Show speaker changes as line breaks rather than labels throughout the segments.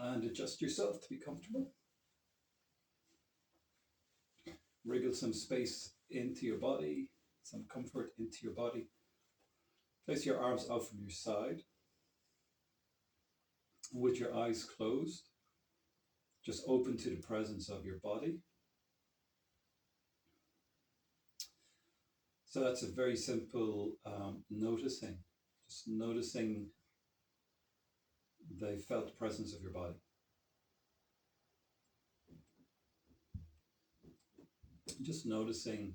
and adjust yourself to be comfortable. Wriggle some space into your body, some comfort into your body. Place your arms out from your side with your eyes closed, just open to the presence of your body. So that's a very simple noticing, just noticing the felt presence of your body. Just noticing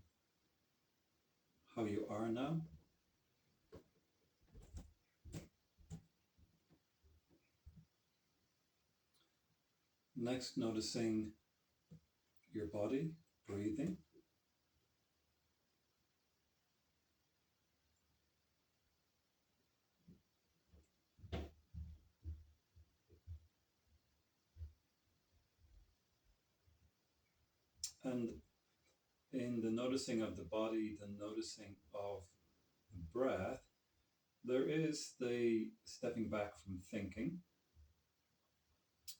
how you are now. Next, noticing your body, breathing. And in the noticing of the body, the noticing of the breath, there is the stepping back from thinking.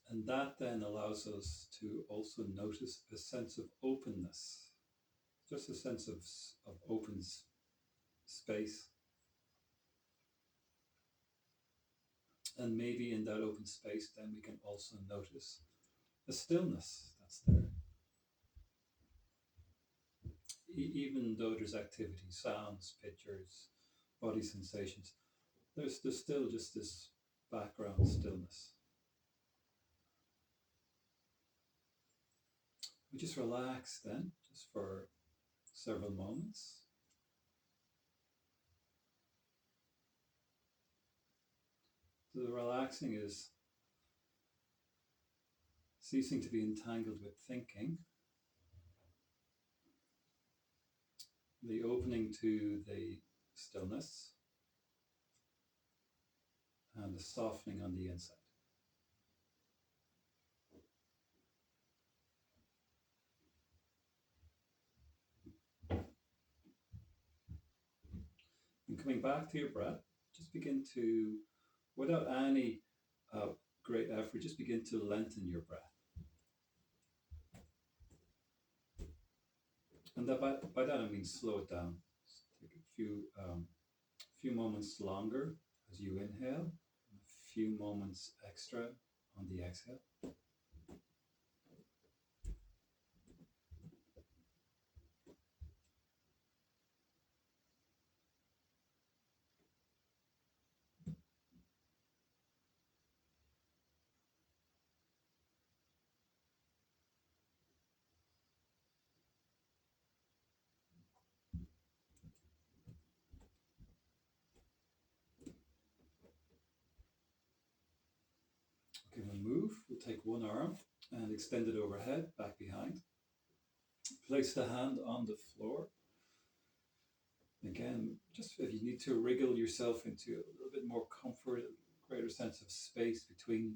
And that then allows us to also notice a sense of openness, just a sense of open space. And maybe in that open space, then we can also notice a stillness that's there. Even though there's activity, sounds, pictures, body sensations, there's still just this background stillness. We just relax then, just for several moments. So the relaxing is ceasing to be entangled with thinking, the opening to the stillness, and the softening on the inside. And coming back to your breath, just begin to, without any great effort, just begin to lengthen your breath. And that by that I mean slow it down. Just take a few moments longer as you inhale, and a few moments extra on the exhale. Okay, we'll move. We'll take one arm and extend it overhead, back behind. Place the hand on the floor. Again, just if you need to wriggle yourself into a little bit more comfort, a greater sense of space between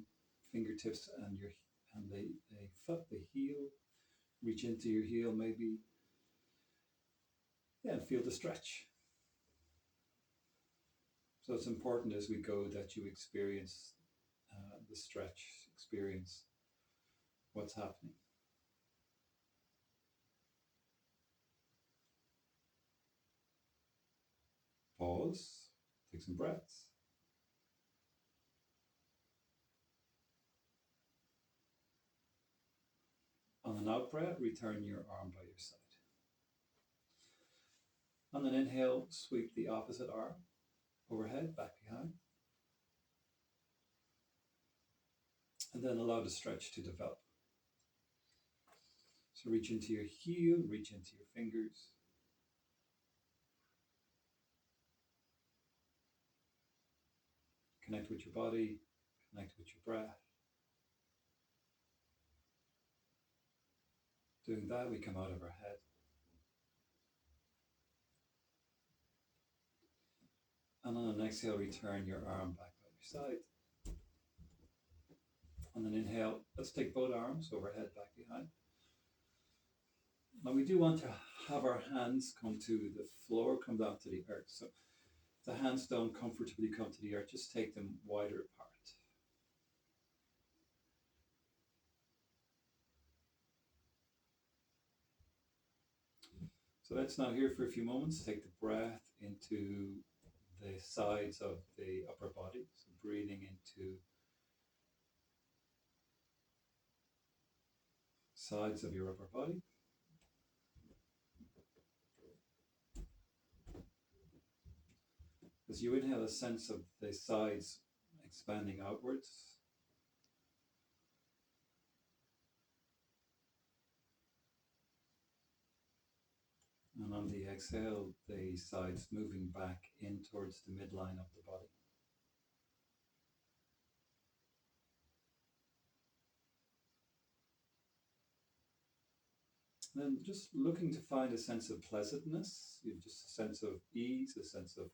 fingertips and the foot, the heel. Reach into your heel maybe. Yeah, and feel the stretch. So it's important as we go that you experience the stretch, experience what's happening. Pause, take some breaths. On an out breath, return your arm by your side. On an inhale, sweep the opposite arm overhead, back behind. And then allow the stretch to develop. So reach into your heel, reach into your fingers. Connect with your body, connect with your breath. Doing that, we come out of our head. And on an exhale, return your arm back by your side. On an inhale, let's take both arms overhead, back behind. Now we do want to have our hands come to the floor, come down to the earth. So if the hands don't comfortably come to the earth, just take them wider apart. So let's now here for a few moments take the breath into the sides of the upper body. So breathing into sides of your upper body. As you inhale, a sense of the sides expanding outwards. And on the exhale, the sides moving back in towards the midline of the body. Then just looking to find a sense of pleasantness, just a sense of ease, a sense of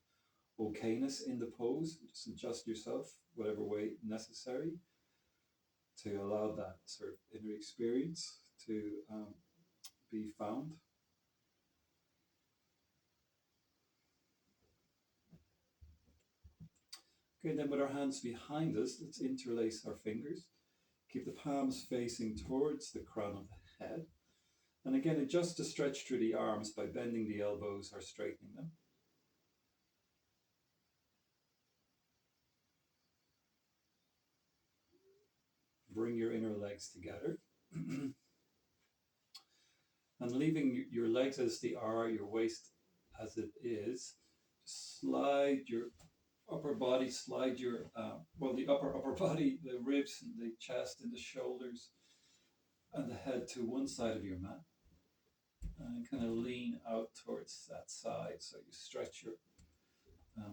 okayness in the pose. Just adjust yourself whatever way necessary to allow that sort of inner experience to be found. Okay, then with our hands behind us, let's interlace our fingers. Keep the palms facing towards the crown of the head. And again, adjust to stretch through the arms by bending the elbows or straightening them. Bring your inner legs together. And leaving your legs as they are, your waist as it is, slide your upper body, slide your, the upper body, the ribs and the chest and the shoulders and the head to one side of your mat. And kind of lean out towards that side. So you stretch your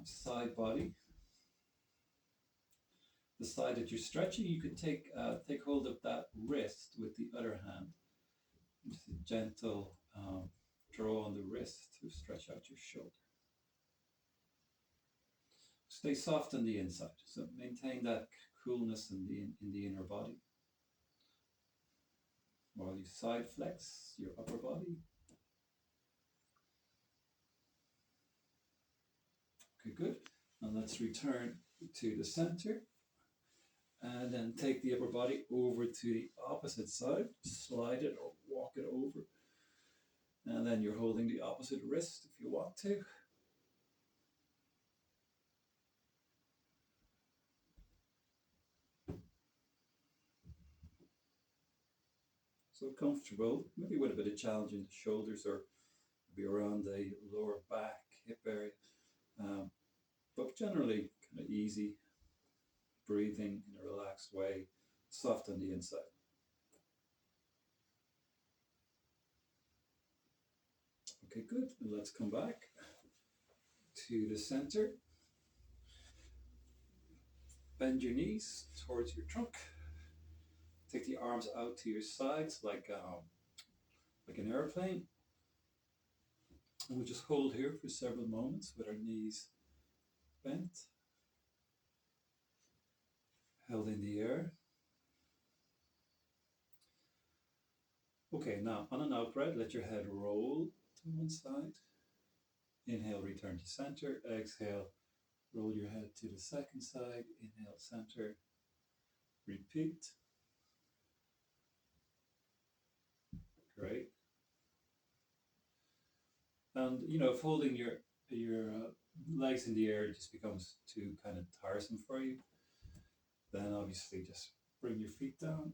side body. The side that you're stretching, you can take hold of that wrist with the other hand. Just a gentle draw on the wrist to stretch out your shoulder. Stay soft on the inside. So maintain that coolness in the inner body. While you side flex your upper body. Okay, good. And let's return to the center. And then take the upper body over to the opposite side. Slide it or walk it over. And then you're holding the opposite wrist if you want to. So comfortable, maybe with a bit of challenge in the shoulders or maybe around the lower back, hip area. But generally kind of easy, breathing in a relaxed way, soft on the inside. Okay, good. And let's come back to the center. Bend your knees towards your trunk. Take the arms out to your sides like an airplane. And we'll just hold here for several moments with our knees bent, held in the air. Okay, now on an out breath, let your head roll to one side. Inhale, return to center. Exhale, roll your head to the second side. Inhale, center. Repeat. Great. And if holding your legs in the air just becomes too kind of tiresome for you, then obviously just bring your feet down.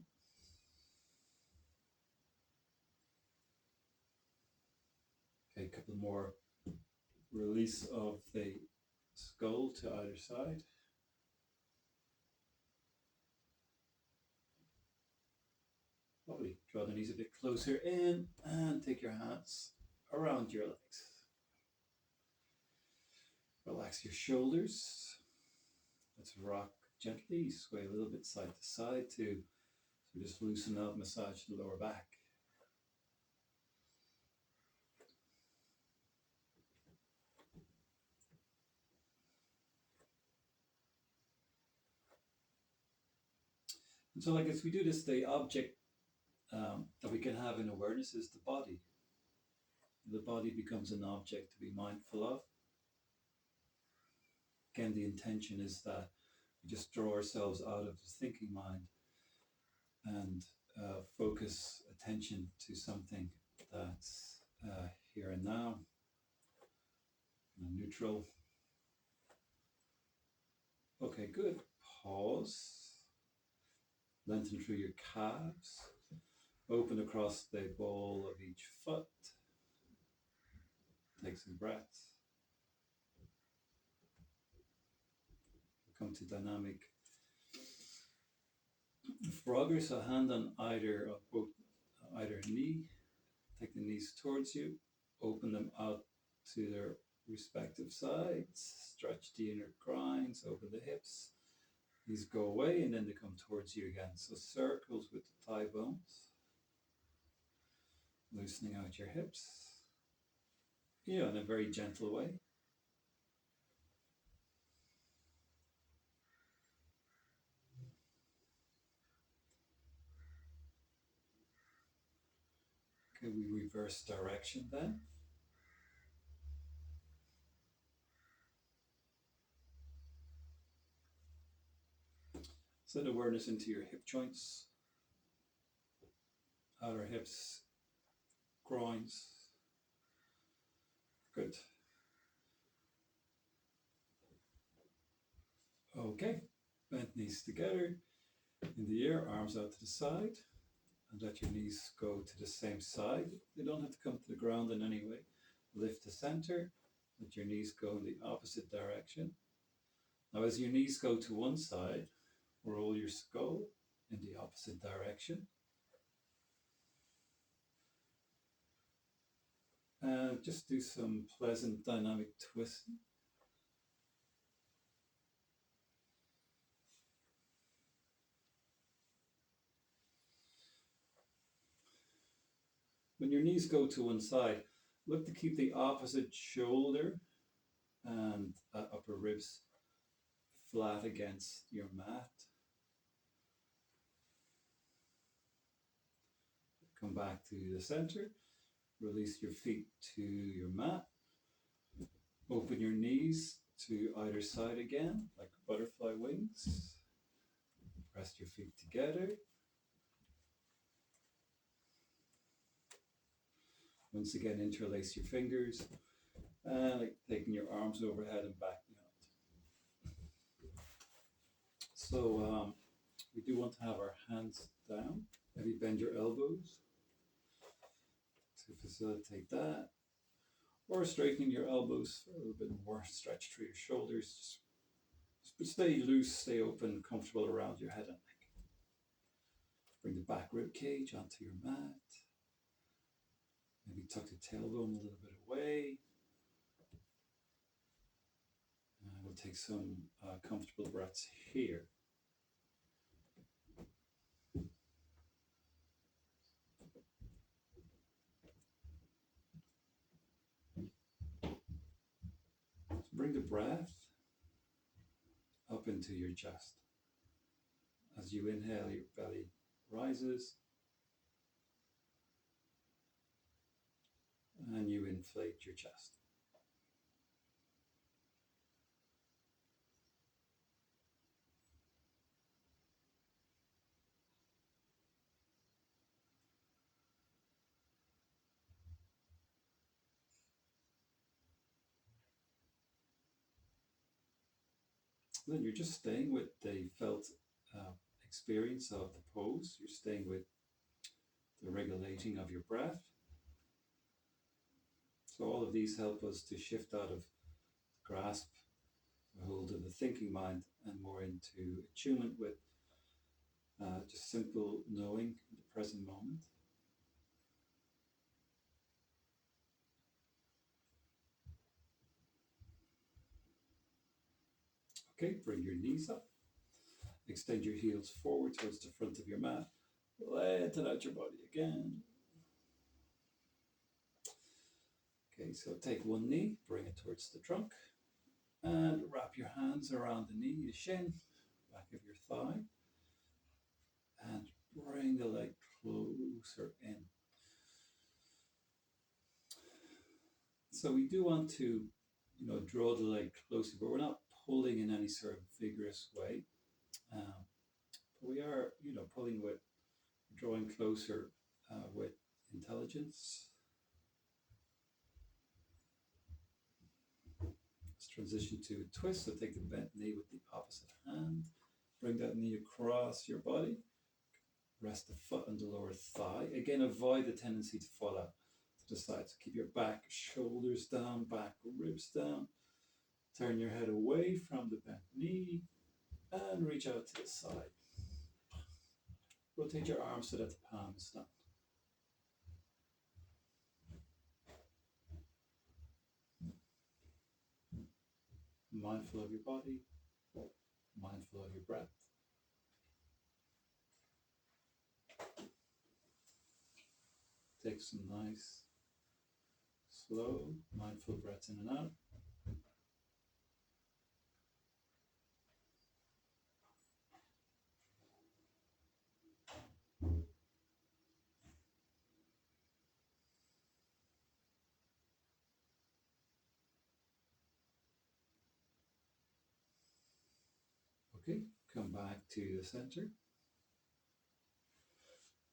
Okay, a couple more. Release of the skull to either side. Lovely. Draw the knees a bit closer in and take your hands around your legs. Relax your shoulders. Let's rock gently, sway a little bit side to side too. So just loosen up, massage the lower back. And so as we do this, the object that we can have in awareness is the body. The body becomes an object to be mindful of. Again, the intention is that we just draw ourselves out of the thinking mind and focus attention to something that's here and now, neutral. Okay, good. Pause. Lengthen through your calves. Open across the ball of each foot. Take some breaths. Come to dynamic frogger. So hand on either knee. Take the knees towards you. Open them out to their respective sides. Stretch the inner groins. Open the hips. These go away and then they come towards you again. So circles with the thigh bones. Loosening out your hips. In a very gentle way. Okay, we reverse direction then. Send awareness into your hip joints, outer hips, groins. Good. Okay, bend knees together in the air, arms out to the side, and let your knees go to the same side. They don't have to come to the ground in any way. Lift the center, let your knees go in the opposite direction. Now, as your knees go to one side, roll your skull in the opposite direction. And just do some pleasant dynamic twisting. When your knees go to one side, look to keep the opposite shoulder and upper ribs flat against your mat. Come back to the center. Release your feet to your mat. Open your knees to either side again, like butterfly wings. Press your feet together. Once again, interlace your fingers, and like taking your arms overhead and back behind. So we do want to have our hands down. Maybe bend your elbows to facilitate that. Or straightening your elbows for a little bit more. Stretch through your shoulders. Just stay loose, stay open, comfortable around your head and neck. Bring the back rib cage onto your mat. Maybe tuck the tailbone a little bit away. And we'll take some comfortable breaths here. So bring the breath up into your chest. As you inhale, your belly rises. And you inflate your chest. Then you're just staying with the felt experience of the pose. You're staying with the regulating of your breath. So all of these help us to shift out of grasp, the hold of the thinking mind, and more into attunement with just simple knowing in the present moment. Okay, bring your knees up. Extend your heels forward towards the front of your mat. Lengthen out your body again. Okay, so take one knee, bring it towards the trunk, and wrap your hands around the knee, the shin, back of your thigh, and bring the leg closer in. So we do want to, draw the leg closer, but we're not pulling in any sort of vigorous way. But we are, pulling with, drawing closer with intelligence. transition to a twist. So take the bent knee with the opposite hand. Bring that knee across your body. Rest the foot on the lower thigh. Again, avoid the tendency to fall out to the side. So keep your back, shoulders down, back, ribs down. Turn your head away from the bent knee and reach out to the side. Rotate your arms so that the palm is down. Mindful of your body, mindful of your breath. Take some nice, slow, mindful breaths in and out. Okay, come back to the center.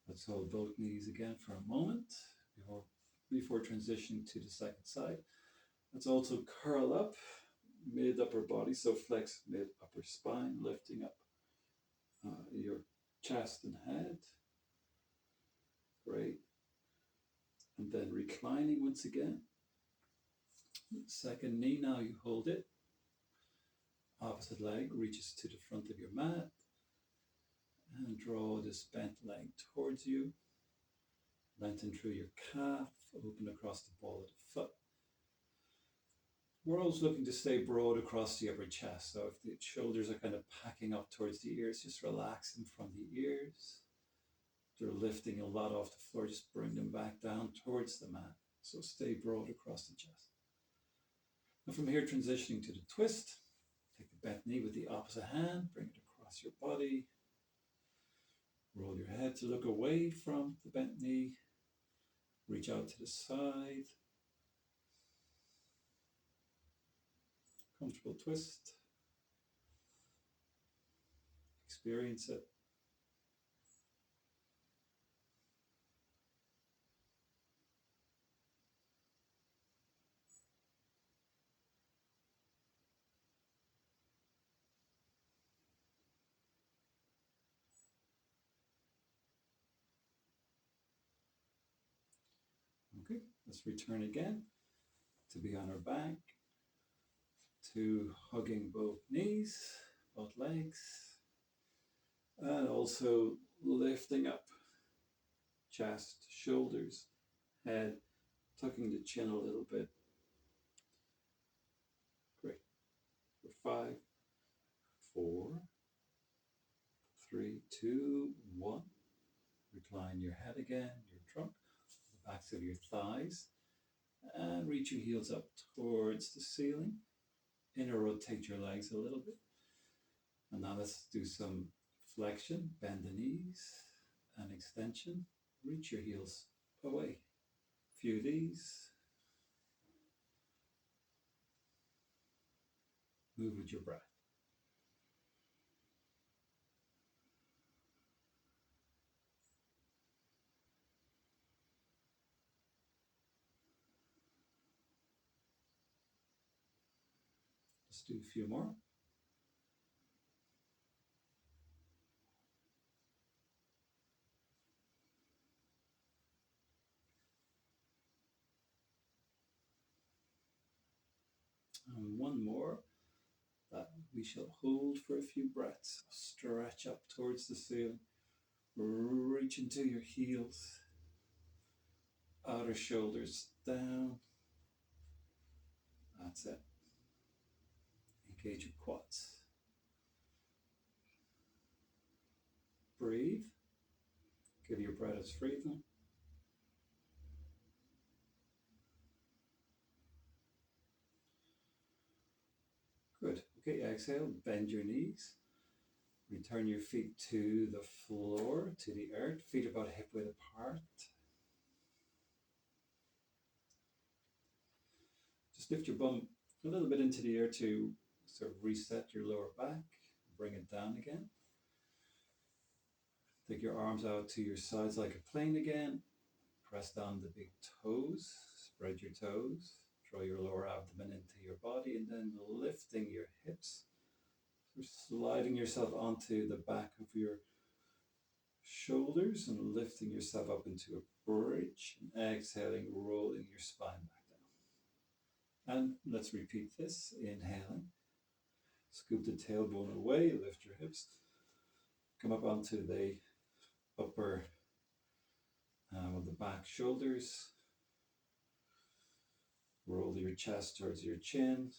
Let's hold both knees again for a moment before transitioning to the second side. Let's also curl up mid upper body, so flex mid upper spine, lifting up your chest and head. Great. And then reclining once again. Second knee, now you hold it. Opposite leg reaches to the front of your mat. And draw this bent leg towards you. Lengthen through your calf, open across the ball of the foot. We're always looking to stay broad across the upper chest. So if the shoulders are kind of packing up towards the ears, just relax them from the ears. They're lifting a lot off the floor, just bring them back down towards the mat. So stay broad across the chest. And from here, transitioning to the twist. Take the bent knee with the opposite hand, bring it across your body. Roll your head to look away from the bent knee. Reach out to the side. Comfortable twist. Experience it. Okay, let's return again to be on our back, to hugging both knees, both legs, and also lifting up chest, shoulders, head, tucking the chin a little bit. Great. For 5, 4, 3, 2, 1. Recline your head again, your trunk, the backs of your thighs, and reach your heels up towards the ceiling. Inner rotate your legs a little bit. And now let's do some flexion, bend the knees, and extension. Reach your heels away. Few of these. Move with your breath. Let's do a few more. And one more that we shall hold for a few breaths. Stretch up towards the ceiling. Reach into your heels. Outer shoulders down. That's it. Engage your quads. Breathe. Give your breath a breathing. Good. Okay, exhale. Bend your knees. Return your feet to the floor, to the earth. Feet about hip width apart. Just lift your bum a little bit into the air to sort of reset your lower back. Bring it down again. Take your arms out to your sides like a plane again. Press down the big toes. Spread your toes. Draw your lower abdomen into your body. body, and then lifting your hips. So sliding yourself onto the back of your shoulders and lifting yourself up into a bridge, and exhaling, rolling your spine back down. And let's repeat this. Inhaling, scoop the tailbone away, lift your hips, come up onto the upper of the back shoulders, roll your chest towards your chin,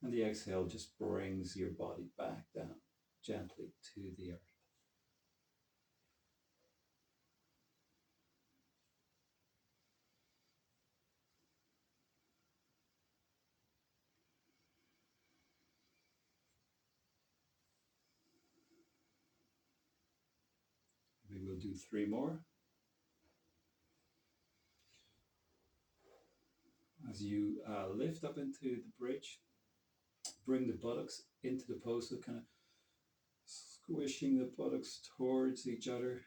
and the exhale just brings your body back down gently to the earth. We will do 3 more. As you lift up into the bridge, bring the buttocks into the pose, so kind of squishing the buttocks towards each other.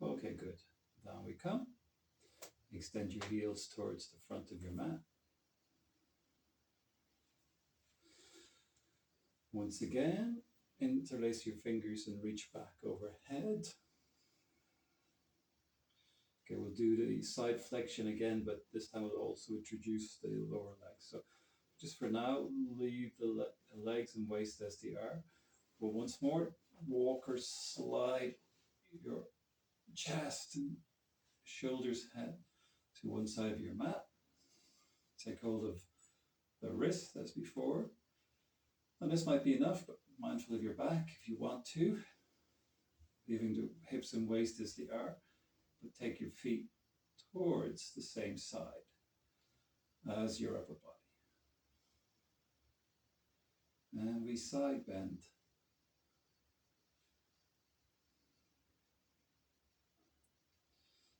Okay, good. Down we come. Extend your heels towards the front of your mat. Once again, interlace your fingers and reach back overhead. Okay, we'll do the side flexion again, but this time we'll also introduce the lower legs. So just for now, leave the legs and waist as they are. But once more, walk or slide your chest and shoulders, head to one side of your mat. Take hold of the wrist as before. And this might be enough, but mindful of your back if you want to. Leaving the hips and waist as they are, but take your feet towards the same side as your upper body. And we side bend.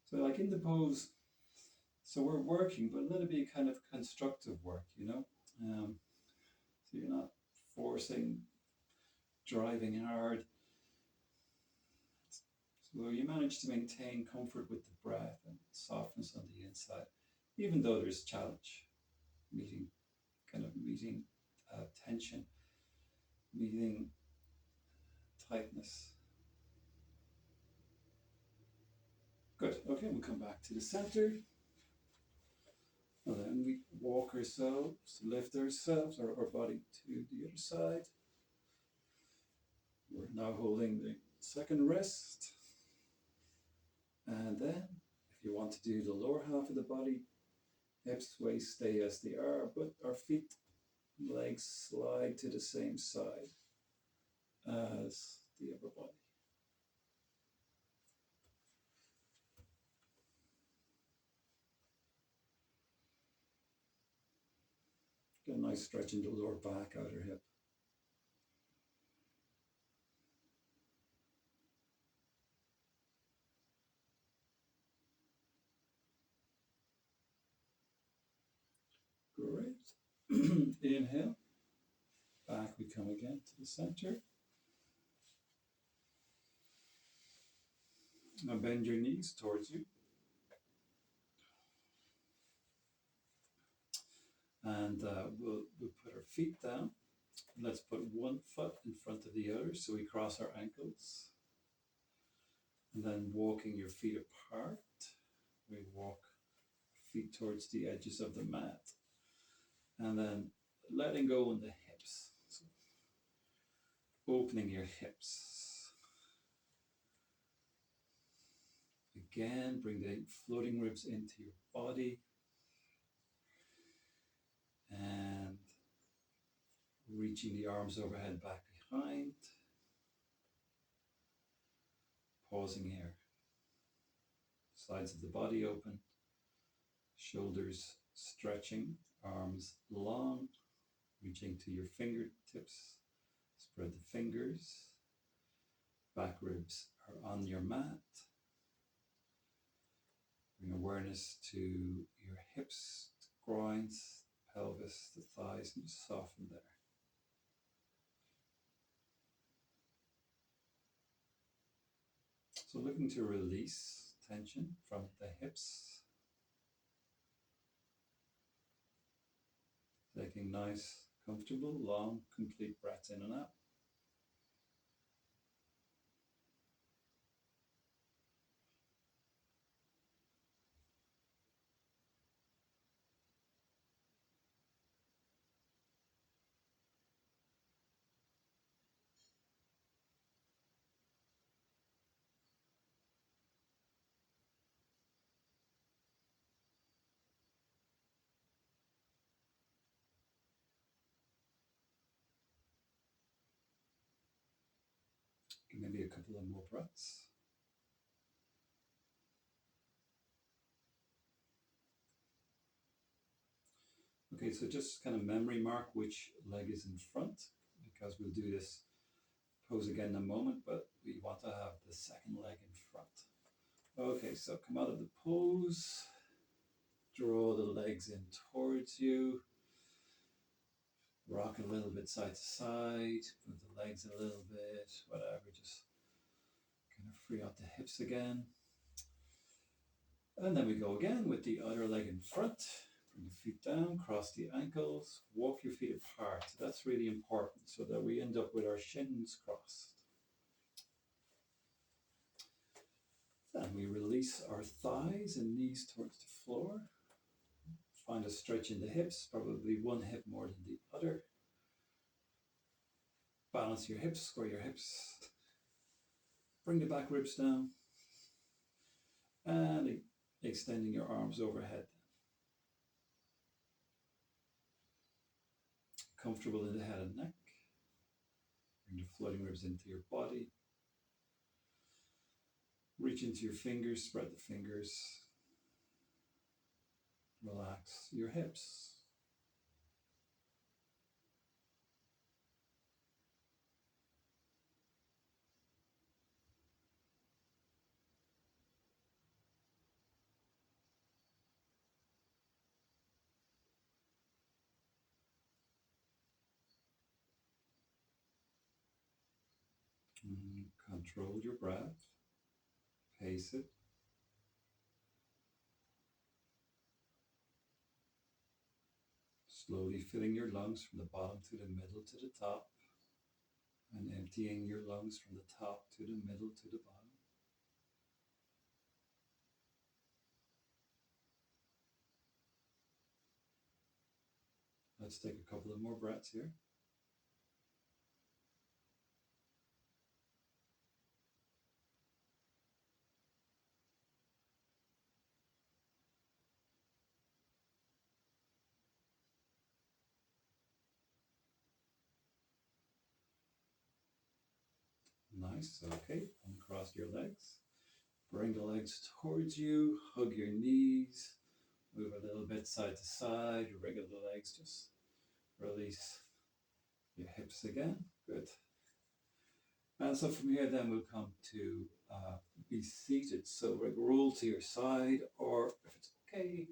So like in the pose, so we're working, but let it be kind of constructive work, you know? So you're not forcing, driving hard. So you manage to maintain comfort with the breath and softness on the inside, even though there's challenge, meeting tension, meeting tightness. Good. Okay, we'll come back to the center. And then we walk ourselves, lift ourselves, our body to the other side. We're now holding the second rest. And then, if you want to do the lower half of the body, hips, waist stay as they are, but our feet, legs slide to the same side as the upper body. Get a nice stretch in the lower back, outer hip. Great. Inhale. Back we come again to the center. Now bend your knees towards you. And we'll put our feet down. Let's put one foot in front of the other so we cross our ankles. And then walking your feet apart, we walk feet towards the edges of the mat. And then letting go on the hips. So opening your hips. Again, bring the floating ribs into your body. And reaching the arms overhead, back behind. Pausing here. Sides of the body open. Shoulders stretching. Arms long. Reaching to your fingertips. Spread the fingers. Back ribs are on your mat. Bring awareness to your hips, groins, pelvis, the thighs, and just soften there. So looking to release tension from the hips. Taking nice, comfortable, long, complete breaths in and out. Maybe a couple of more breaths. Okay, so just kind of memory mark which leg is in front, because we'll do this pose again in a moment, but we want to have the second leg in front. Okay, so come out of the pose, draw the legs in towards you, rock a little bit side to side, move the legs a little bit, whatever, just kind of free out the hips again. And then we go again with the other leg in front. Bring the feet down, cross the ankles, walk your feet apart. That's really important so that we end up with our shins crossed. Then we release our thighs and knees towards the floor. Find a stretch in the hips, probably one hip more than the other. Balance your hips, square your hips. Bring the back ribs down. And extending your arms overhead. Comfortable in the head and neck. Bring the floating ribs into your body. Reach into your fingers, spread the fingers. Relax your hips. Control your breath. Pace it. Slowly filling your lungs from the bottom to the middle to the top, and emptying your lungs from the top to the middle to the bottom. Let's take a couple of more breaths here. Nice, okay. Uncross your legs. Bring the legs towards you, hug your knees, move a little bit side to side, wriggle the legs, just release your hips again. Good. And so from here then we'll come to be seated. So roll to your side, or if it's okay,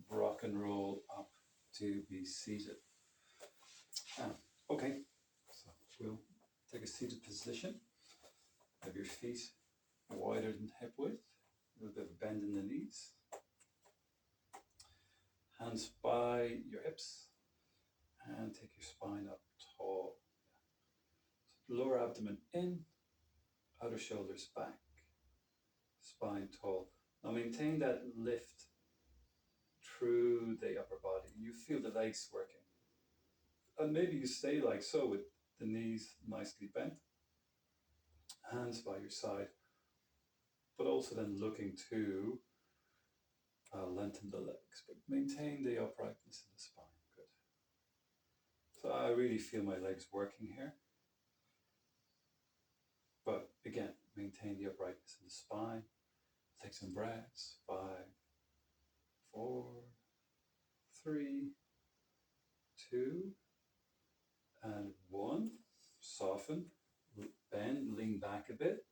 rock and roll up to be seated. Okay, so we'll take a seated position. Have your feet wider than hip width, a little bit of bend in the knees. Hands by your hips, and take your spine up tall. So lower abdomen in, outer shoulders back, spine tall. Now maintain that lift through the upper body. You feel the legs working. And maybe you stay like so with the knees nicely bent, hands by your side, but also then looking to lengthen the legs, but maintain the uprightness in the spine. Good. So I really feel my legs working here. But again, maintain the uprightness in the spine. Take some breaths. 5, 4, 3, 2, and 1. Soften, bend, lean back a bit,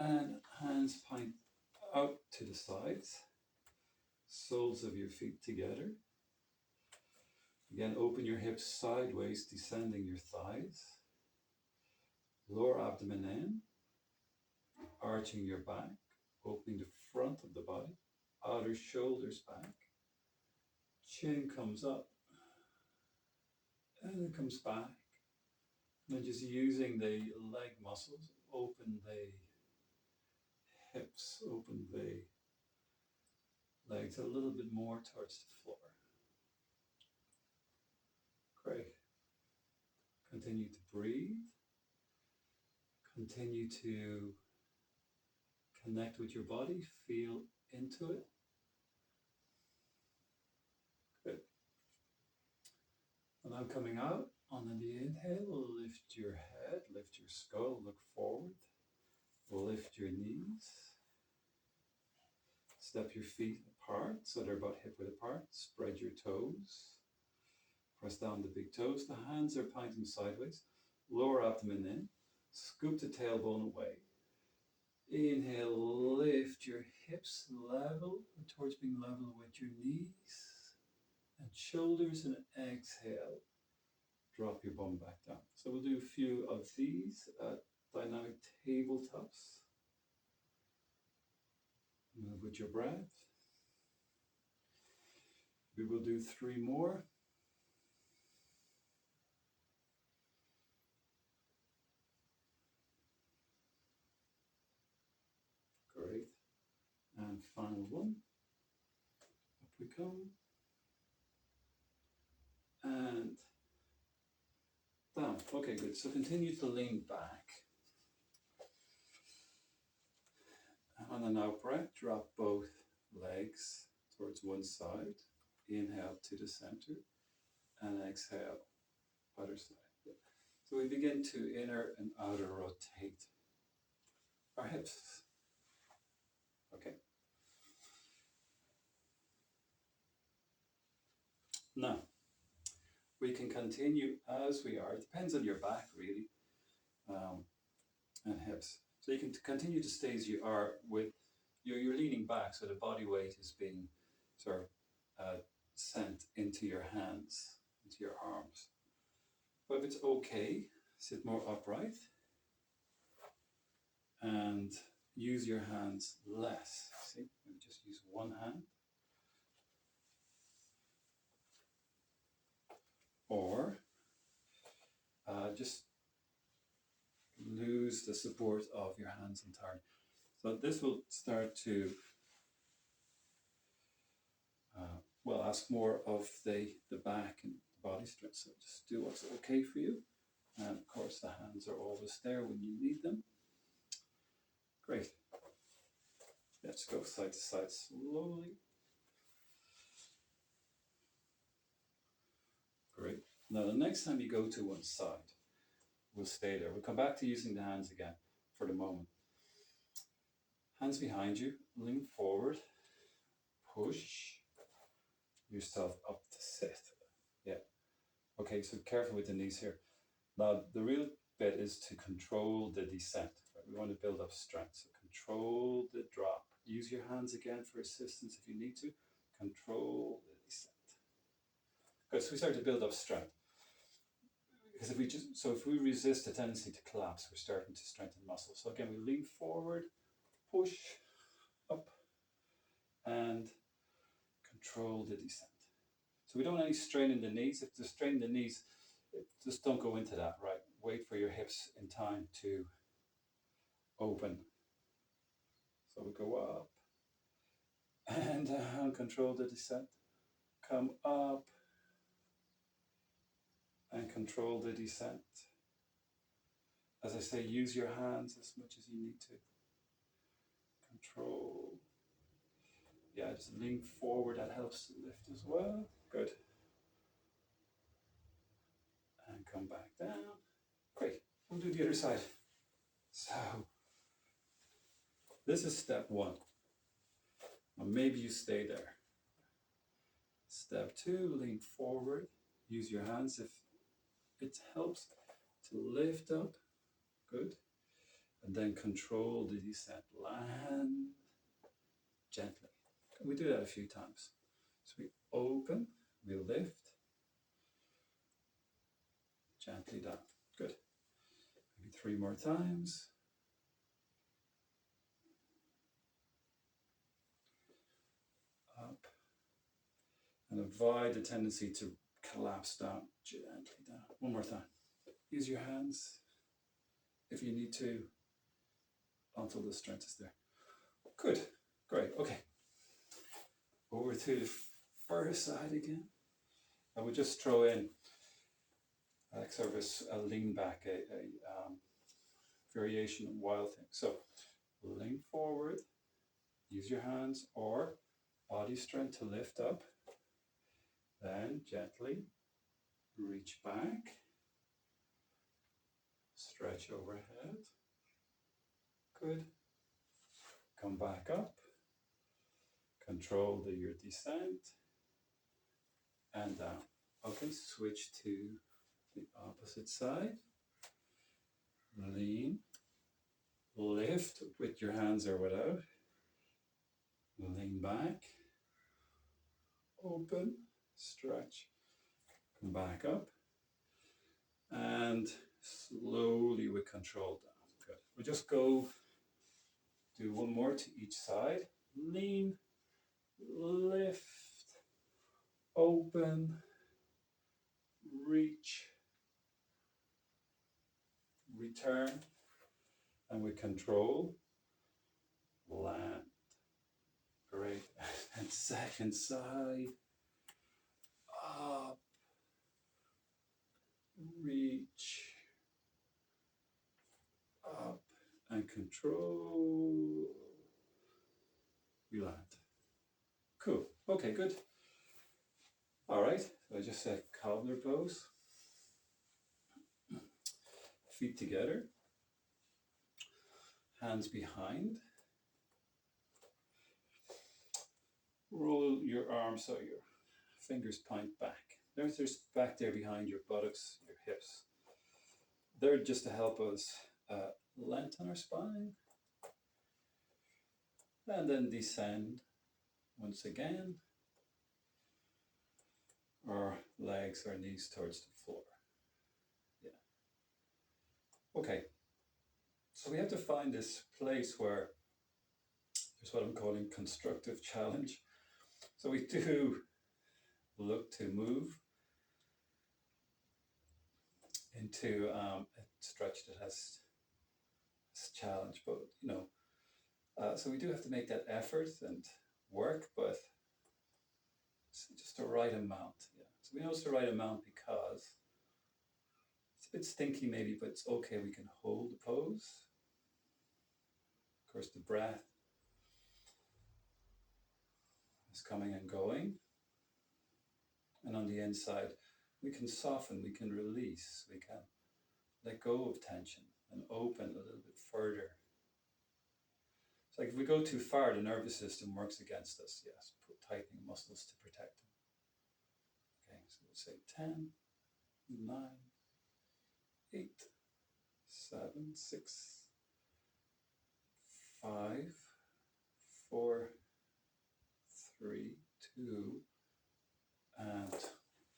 and hands point out to the sides. Soles of your feet together. Again, open your hips sideways, descending your thighs. Lower abdomen in, arching your back, opening the front front of the body, outer shoulders back, chin comes up, and it comes back. And then just using the leg muscles, open the hips, open the legs a little bit more towards the floor. Great. Continue to breathe. Continue to connect with your body, feel into it. Good. And I'm coming out. On the inhale, lift your head, lift your skull, look forward. Lift your knees. Step your feet apart so they're about hip width apart. Spread your toes. Press down the big toes. The hands are pointing sideways. Lower abdomen in. Scoop the tailbone away. Inhale, lift your hips level towards being level with your knees and shoulders, and exhale. Drop your bum back down. So we'll do a few of these dynamic tabletops. Move with your breath. We will do 3 more. Great. And final one. Up we come. And down. Okay, good. So continue to lean back. And on an out breath, drop both legs towards one side. Inhale to the center. And exhale, other side. So we begin to inner and outer rotate our hips. Okay. Now, we can continue as we are. It depends on your back, really, and hips. So you can continue to stay as you are with, you're leaning back, so the body weight is being sort of sent into your hands, into your arms. But if it's okay, sit more upright and use your hands less. See, maybe just use one hand. Or just lose the support of your hands entirely. So this will start to, ask more of the back and the body strength. So just do what's okay for you. And of course, the hands are always there when you need them. Great. Let's go side to side slowly. Great. Now, the next time you go to one side, we'll stay there. We'll come back to using the hands again for the moment. Hands behind you, lean forward, push yourself up to sit. Yeah. Okay, so careful with the knees here. Now, the real bit is to control the descent. Right? We want to build up strength. So control the drop. Use your hands again for assistance if you need to. Control the descent. Good, so we start to build up strength. Because if we resist the tendency to collapse, we're starting to strengthen muscles. So again, we lean forward, push up, and control the descent. So we don't want any strain in the knees. If there's strain in the knees, just don't go into that, right? Wait for your hips in time to open. So we go up and down, control the descent. Come up and control the descent. As I say, use your hands as much as you need to. Control. Yeah, just lean forward, that helps to lift as well. Good. And come back down. Great. We'll do the other side. So, this is step 1. Or maybe you stay there. Step 2, lean forward. Use your hands if it helps to lift up. Good. And then control the descent. Land gently. We do that a few times. So we open, we lift, gently down. Good. Maybe 3 more times. and avoid the tendency to collapse down gently down. One more time. Use your hands if you need to until the strength is there. Good, great, okay. Over to the first side again. I would just throw in like sort of a lean back, a variation of wild thing. So lean forward, use your hands or body strength to lift up, then gently reach back, stretch overhead, good, come back up, control your descent, and down. Okay, switch to the opposite side, lean, lift with your hands or without, lean back, open, stretch, come back up, and slowly with control down. Good. We'll just go do one more to each side. Lean, lift, open, reach, return, and with control, land. Great. And second side, up, reach, up, and control, we land. Cool. Okay, good. All right. So I just said cobbler pose. Feet together. Hands behind. Roll your arms so your fingers point back. There's back there behind your buttocks, your hips. They're just to help us lengthen our spine. And then descend once again. Our legs or knees towards the floor. Yeah. Okay. So we have to find this place where there's what I'm calling constructive challenge. So we do look to move into a stretch that has this challenge, but so we do have to make that effort and work, but it's just the right amount. Yeah. So we know it's the right amount because it's a bit stinky maybe, but it's okay. We can hold the pose. Of course, the breath is coming and going. And on the inside, we can soften, we can release, we can let go of tension and open a little bit further. It's like if we go too far, the nervous system works against us. Yes, tightening muscles to protect them. Okay, so we'll say 10, 9, 8, 7, 6, 5, 4, 3, 2, and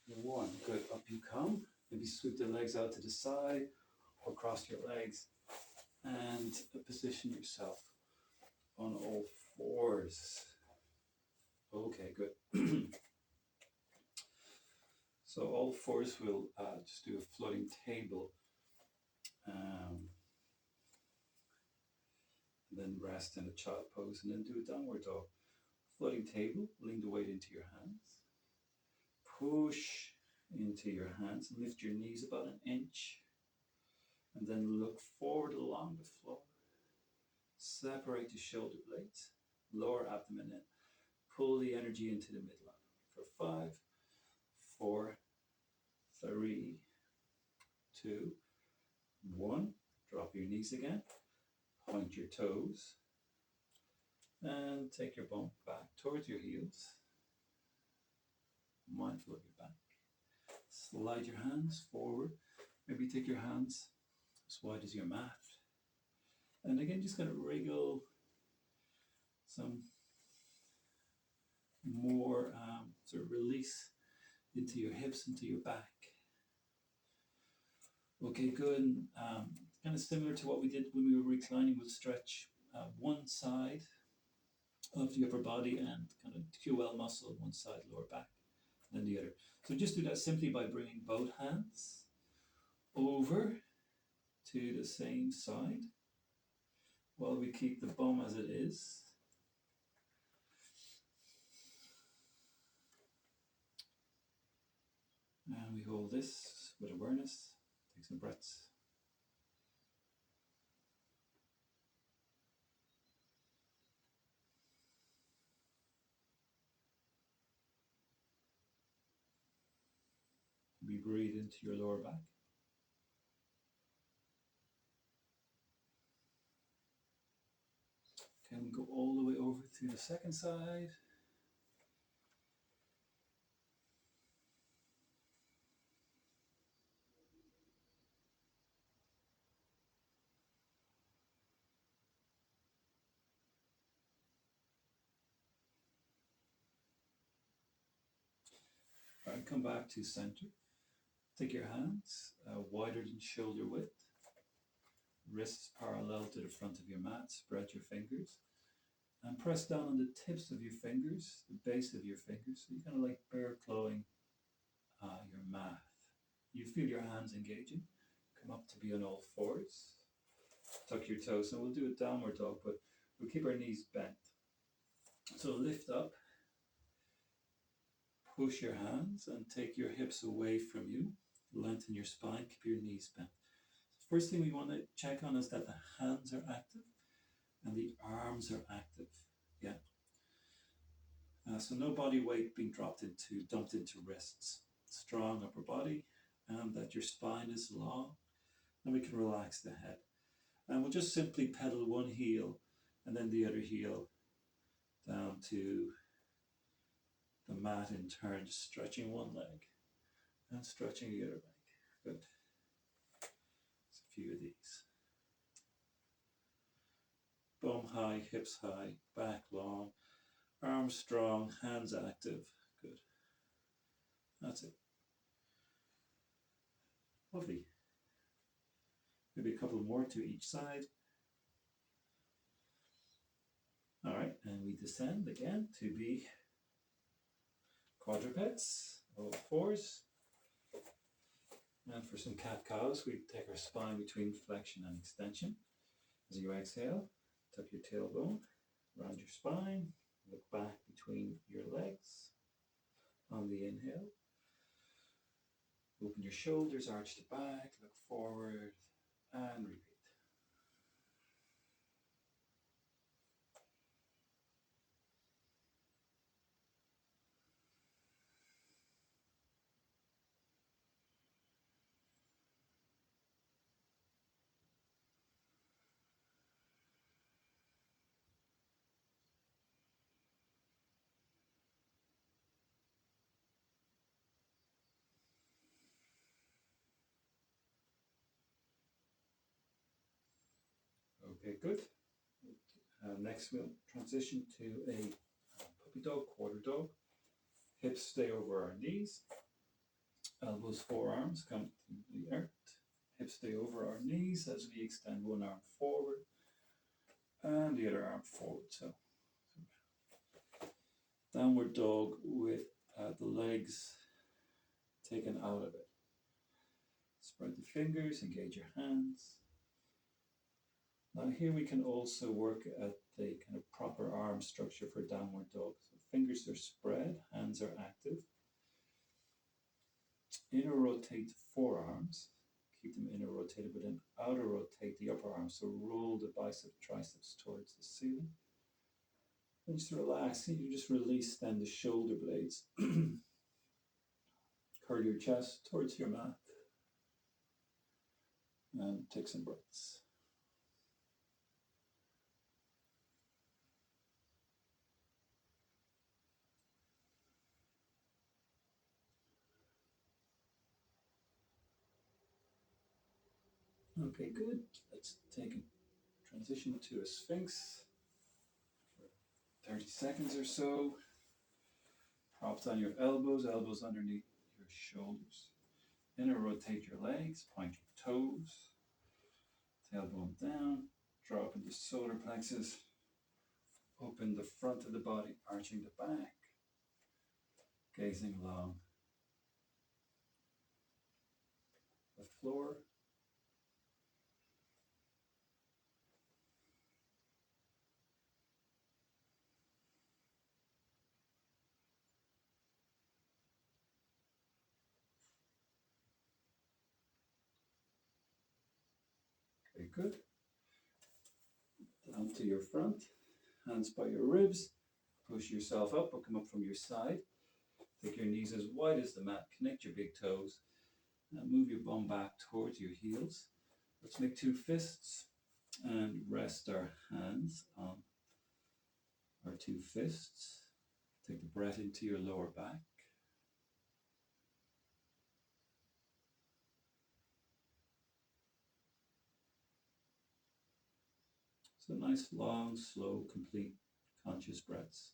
1. Good. Up you come. Maybe sweep the legs out to the side or cross your legs and position yourself on all fours. Okay, good. So all fours will just do a floating table. Then rest in a child pose and then do a downward dog. Floating table, lean the weight into your hands. Push into your hands, lift your knees about an inch. And then look forward along the floor. Separate the shoulder blades, lower abdomen in. Pull the energy into the midline. For 5, 4, 3, 2, 1. Drop your knees again. Point your toes. And take your bump back towards your heels. Mindful of your back. Slide your hands forward. Maybe take your hands as wide as your mat. And again, just going to wriggle some more sort of release into your hips, into your back. Okay, good. Kind of similar to what we did when we were reclining. We'll stretch one side of the upper body and kind of QL muscle, one side lower back. then the other. So just do that simply by bringing both hands over to the same side while we keep the bum as it is. And we hold this with awareness. Take some breaths. We breathe into your lower back. Okay, we go all the way over to the second side. All right, come back to center. Take your hands wider than shoulder width. Wrists parallel to the front of your mat. Spread your fingers. And press down on the tips of your fingers, the base of your fingers. So you're kind of like bear clawing your mat. You feel your hands engaging. Come up to be on all fours. Tuck your toes. And we'll do a downward dog, but we'll keep our knees bent. So lift up. Push your hands and take your hips away from you. Lengthen your spine. Keep your knees bent. First thing we want to check on is that the hands are active and the arms are active. Yeah. So no body weight being dumped into wrists. Strong upper body, and that your spine is long, and we can relax the head. And we'll just simply pedal one heel and then the other heel down to the mat in turn, just stretching one leg and stretching the other leg. Good. Just a few of these. Bum high, hips high, back long, arms strong, hands active. Good. That's it. Lovely. Maybe a couple more to each side. All right, and we descend again to be quadrupeds, all fours. And for some cat-cows, we take our spine between flexion and extension. As you exhale, tuck your tailbone around your spine, look back between your legs on the inhale. Open your shoulders, arch the back, look forward, and repeat. Okay, good. Next we'll transition to a puppy dog, quarter dog. Hips stay over our knees. Elbows, forearms come to the earth. Hips stay over our knees as we extend one arm forward and the other arm forward. So downward dog with the legs taken out of it. Spread the fingers, engage your hands. Now here we can also work at the kind of proper arm structure for downward dog. So fingers are spread, hands are active. Inner rotate the forearms, keep them inner rotated, but then outer rotate the upper arms. So roll the biceps, triceps towards the ceiling. And just relax, and you just release then the shoulder blades. Curl your chest towards your mat. And take some breaths. Okay, good. Let's take a transition to a Sphinx for 30 seconds or so. Props on your elbows, elbows underneath your shoulders. Inner rotate your legs, point your toes, tailbone down, drop into solar plexus, open the front of the body, arching the back. gazing along the floor. Very good. Down to your front, hands by your ribs. Push yourself up or come up from your side. Take your knees as wide as the mat. Connect your big toes. And move your bum back towards your heels. Let's make two fists and rest our hands on our two fists. Take the breath into your lower back. So nice, long, slow, complete, conscious breaths.